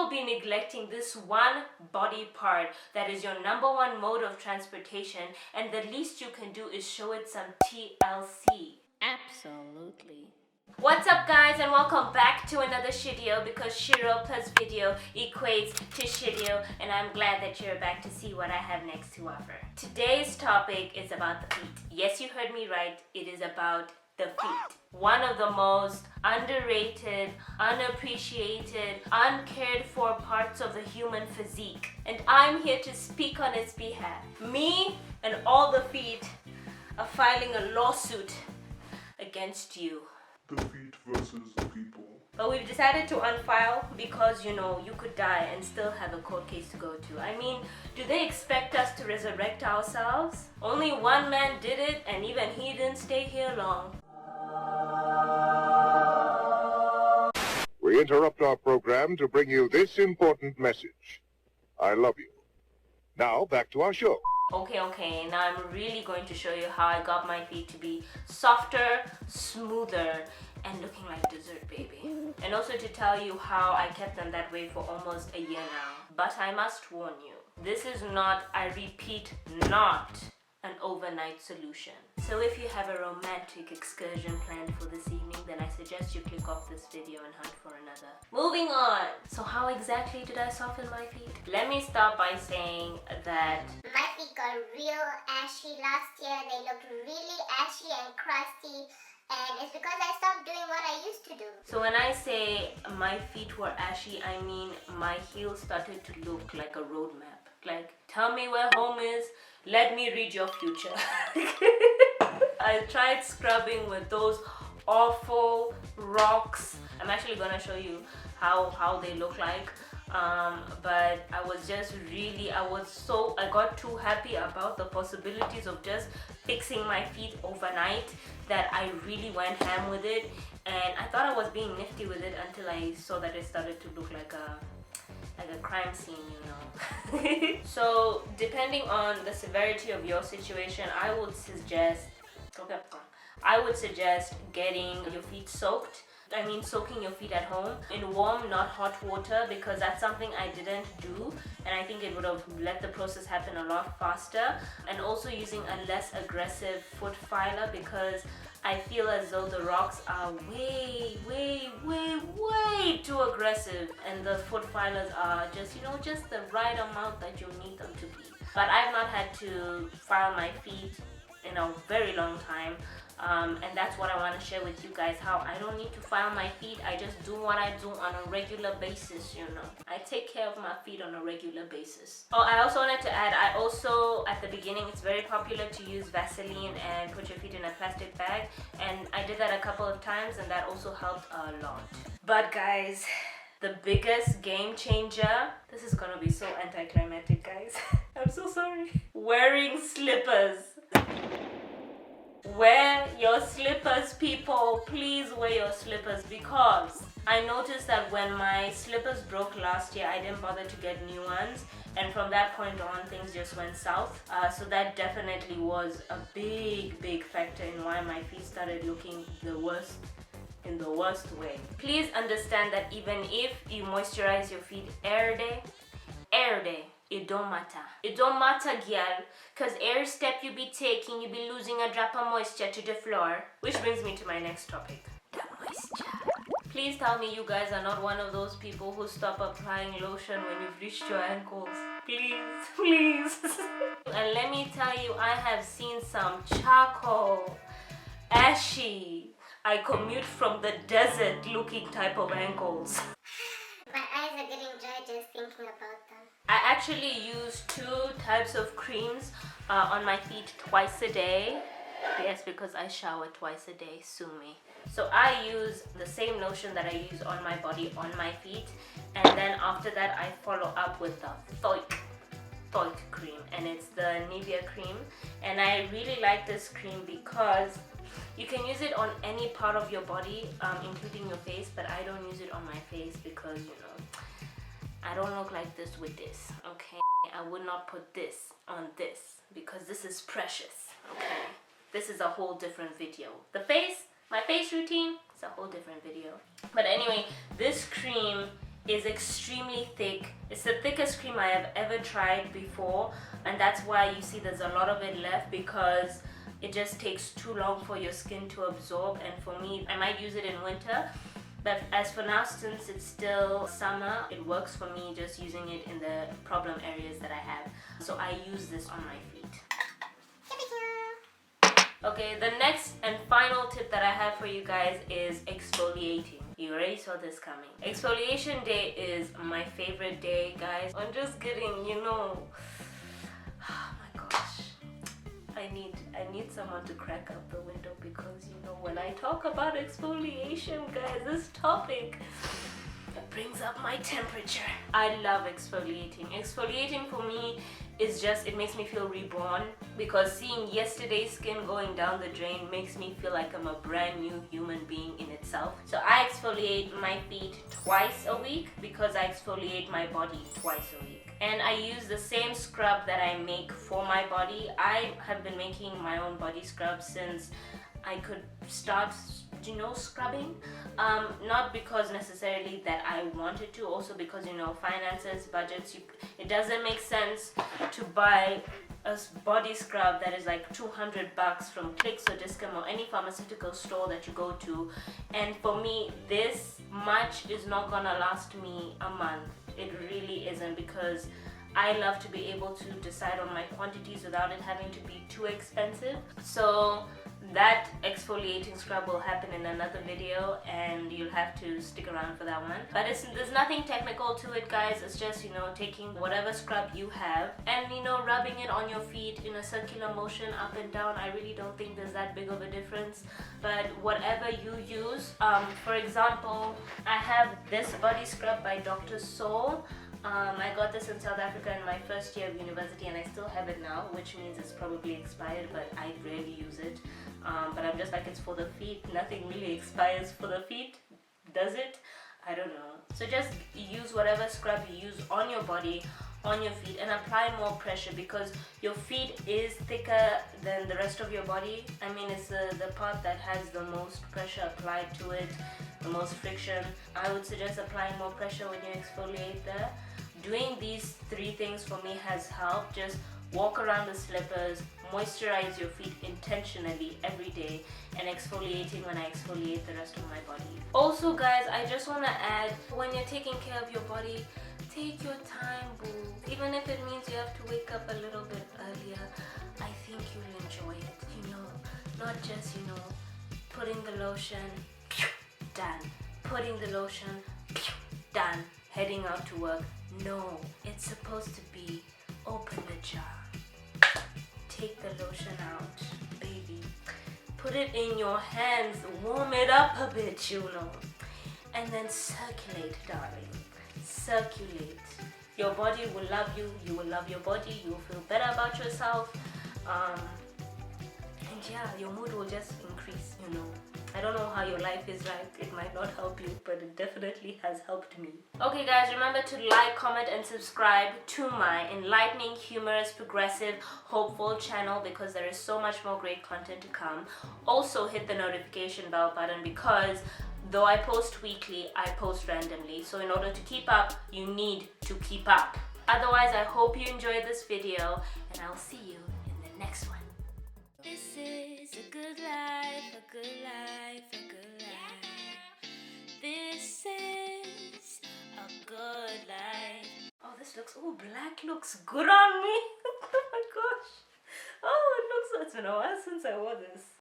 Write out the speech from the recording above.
will be neglecting this one body part that is your number one mode of transportation, and the least you can do is show it some TLC. Absolutely. What's up guys, and welcome back to another Shiro, because Shiro plus video equates to Shiro, and I'm glad that you're back to see what I have next to offer. Today's topic is about the feet. Yes, you heard me right, it is about the feet. One of the most underrated, unappreciated, uncared for parts of the human physique. And I'm here to speak on its behalf. Me and all the feet are filing a lawsuit against you. The feet versus the people. But we've decided to unfile because, you know, you could die and still have a court case to go to. I mean, do they expect us to resurrect ourselves? Only one man did it, and even he didn't stay here long. We interrupt our program to bring you this important message. I love you. Now, back to our show. Okay, now I'm really going to show you how I got my feet to be softer, smoother, and looking like dessert, baby. And also to tell you how I kept them that way for almost a year now. But I must warn you, this is not, I repeat, not an overnight solution. So if you have a romantic excursion planned for this evening, then I suggest you click off this video and hunt for another. Moving on. So how exactly did I soften my feet? Let me start by saying that my feet got real ashy last year. They looked really ashy and crusty, and it's because I stopped doing what I used to do. So when I say my feet were ashy, I mean my heels started to look like a roadmap. Like, tell me where home is, let me read your future. I tried scrubbing with those awful rocks. I'm actually gonna show you how they look like. But I was just really, I got too happy about the possibilities of just fixing my feet overnight that I really went ham with it. And I thought I was being nifty with it until I saw that it started to look like a crime scene, you know. So depending on the severity of your situation, I would suggest getting your feet soaked. I mean, soaking your feet at home in warm, not hot water, because that's something I didn't do, and I think it would have let the process happen a lot faster. And also using a less aggressive foot filer, because I feel as though the rocks are way too aggressive, and the foot filers are just, you know, just the right amount that you need them to be. But I've not had to file my feet in a very long time. And that's what I want to share with you guys, how I don't need to file my feet. I just do what I do on a regular basis, you know. I take care of my feet on a regular basis. Oh, I also wanted to add, at the beginning, it's very popular to use Vaseline and put your feet in a plastic bag. And I did that a couple of times, and that also helped a lot. But guys, the biggest game changer, this is gonna be so anticlimactic, guys. I'm so sorry. Wearing slippers. Wear your slippers, people. Please wear your slippers, because I noticed that when my slippers broke last year, I didn't bother to get new ones, and from that point on things just went south. So that definitely was a big factor in why my feet started looking the worst, in the worst way. Please understand that even if you moisturize your feet every day, it don't matter. It don't matter, girl, because every step you be taking, you be losing a drop of moisture to the floor. Which brings me to my next topic, the moisture. Please tell me you guys are not one of those people who stop applying lotion when you've reached your ankles. Please. And let me tell you, I have seen some charcoal, ashy, I commute from the desert looking type of ankles. My eyes are getting dry just thinking about them. I actually use 2 types of creams on my feet twice a day. Yes, because I shower twice a day, sue me. So I use the same lotion that I use on my body on my feet, and then after that I follow up with the Thoic cream, and it's the Nivea cream. And I really like this cream because you can use it on any part of your body, including your face, but I don't use it on my face because, you know, I don't look like this with this, okay? I would not put this on this because this is precious, okay? This is a whole different video. The face, my face routine, it's a whole different video. But anyway, this cream is extremely thick. It's the thickest cream I have ever tried before, and that's why you see there's a lot of it left, because it just takes too long for your skin to absorb. And for me, I might use it in winter, but as for now, since it's still summer, it works for me just using it in the problem areas that I have. So I use this on my feet. Okay, the next and final tip that I have for you guys is exfoliating. You already saw this coming. Exfoliation day is my favorite day, guys. I'm just kidding, you know. Oh my gosh. I need someone to crack up the window, because you know when I talk about exfoliation, guys, this topic brings up my temperature. I love exfoliating. Exfoliating for me is just, it makes me feel reborn, because seeing yesterday's skin going down the drain makes me feel like I'm a brand new human being in itself. So I exfoliate my feet twice a week, because I exfoliate my body twice a week. And I use the same scrub that I make for my body. I have been making my own body scrub since I could start, you know, scrubbing. Not because necessarily that I wanted to, also because, you know, finances, budgets, it doesn't make sense to buy a body scrub that is like $200 from Clicks or Discount or any pharmaceutical store that you go to. And for me, this much is not gonna last me a month. It really isn't, because I love to be able to decide on my quantities without it having to be too expensive. So that exfoliating scrub will happen in another video, and you'll have to stick around for that one. But there's nothing technical to it, guys. It's just, you know, taking whatever scrub you have and, you know, rubbing it on your feet in a circular motion up and down. I really don't think there's that big of a difference, but whatever you use. For example, I have this body scrub by Dr. Soul. I got this in South Africa in my first year of university, and I still have it now, which means it's probably expired, but I rarely use it. But I'm just like, it's for the feet. Nothing really expires for the feet, does it? I don't know. So just use whatever scrub you use on your body, on your feet, and apply more pressure, because your feet is thicker than the rest of your body. I mean, it's the part that has the most pressure applied to it, the most friction. I would suggest applying more pressure when you exfoliate there. Doing these 3 things for me has helped. Just walk around the slippers, moisturize your feet intentionally every day, and exfoliating when I exfoliate the rest of my body. Also, guys, I just want to add, when you're taking care of your body, take your time, boo. Even if it means you have to wake up a little bit earlier, I think you'll enjoy it. You know, not just, you know, putting the lotion, done. Putting the lotion, done. Heading out to work. No, it's supposed to be open the jar. Take the lotion out, baby. Put it in your hands, warm it up a bit, you know. And then circulate, darling. Circulate. Your body will love you, you will love your body, you will feel better about yourself. And yeah, your mood will just increase, you know. I don't know how your life is like, it might not help you, but it definitely has helped me. Okay guys, remember to like, comment and subscribe to my enlightening, humorous, progressive, hopeful channel, because there is so much more great content to come. Also hit the notification bell button, because though I post weekly, I post randomly. So in order to keep up, you need to keep up. Otherwise, I hope you enjoyed this video, and I'll see you in the next one. This is a good life, a good life, a good life. This is a good life. Oh, this looks, oh, black looks good on me. Oh my gosh. Oh, it looks, it's been a while since I wore this.